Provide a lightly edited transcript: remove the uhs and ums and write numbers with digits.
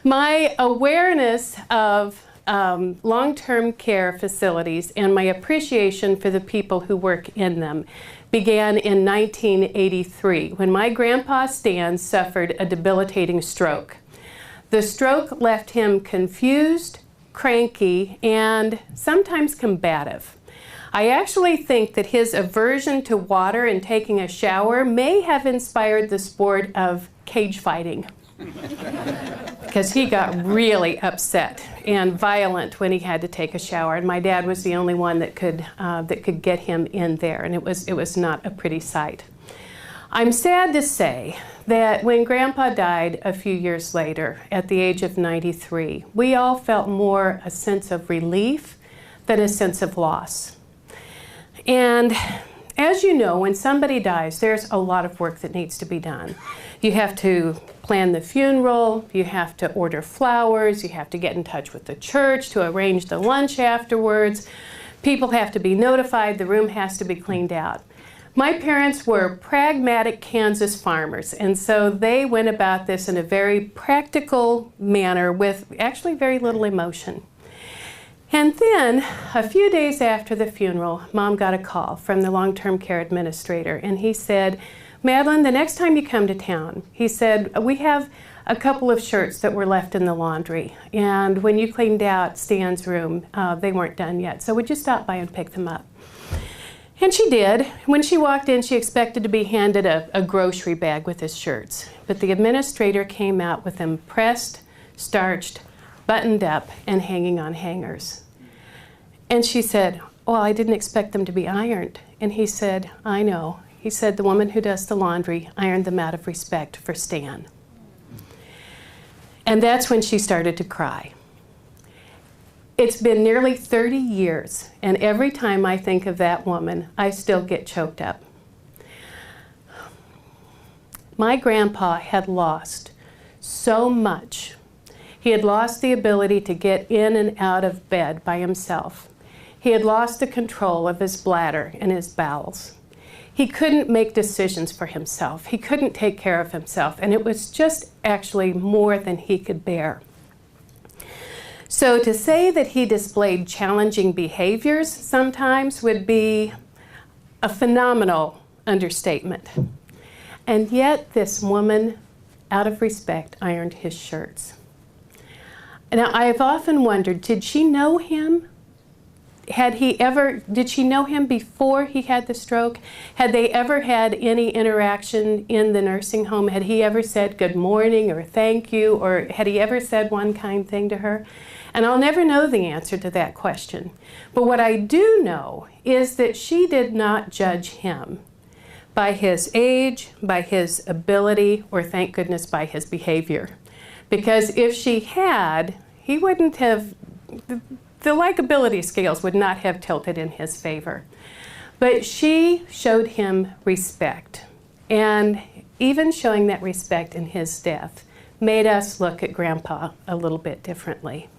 My awareness of long-term care facilities and my appreciation for the people who work in them began in 1983 when my grandpa Stan suffered a debilitating stroke. The stroke left him confused, cranky, and sometimes combative. I actually think that his aversion to water and taking a shower may have inspired the sport of cage fighting, because he got really upset and violent when he had to take a shower, and my dad was the only one that could get him in there, and it was not a pretty sight. I'm sad to say that when Grandpa died a few years later, at the age of 93, we all felt more a sense of relief than a sense of loss. And as you know, when somebody dies, there's a lot of work that needs to be done. You have to plan the funeral, you have to order flowers, you have to get in touch with the church to arrange the lunch afterwards. People have to be notified, the room has to be cleaned out. My parents were pragmatic Kansas farmers, and so they went about this in a very practical manner with actually very little emotion. And then, a few days after the funeral, Mom got a call from the long-term care administrator, and he said, "Madeline, the next time you come to town," he said, "we have a couple of shirts that were left in the laundry, and when you cleaned out Stan's room, they weren't done yet, so would you stop by and pick them up?" And she did. When she walked in, she expected to be handed a grocery bag with his shirts, but the administrator came out with them pressed, starched, buttoned up, and hanging on hangers. And she said, "Well, I didn't expect them to be ironed." And he said, "I know." He said, "The woman who does the laundry ironed them out of respect for Stan." And that's when she started to cry. It's been nearly 30 years, and every time I think of that woman, I still get choked up. My grandpa had lost so much. He had lost the ability to get in and out of bed by himself. He had lost the control of his bladder and his bowels. He couldn't make decisions for himself. He couldn't take care of himself, and it was just actually more than he could bear. So to say that he displayed challenging behaviors sometimes would be a phenomenal understatement. And yet this woman, out of respect, ironed his shirts. Now, I have often wondered, did she know him? Did she know him before he had the stroke? Had they ever had any interaction in the nursing home? Had he ever said good morning or thank you, or had he ever said one kind thing to her? And I'll never know the answer to that question. But what I do know is that she did not judge him by his age, by his ability, or thank goodness by his behavior. Because if she had, he wouldn't have, the likability scales would not have tilted in his favor. But she showed him respect. And even showing that respect in his death made us look at Grandpa a little bit differently.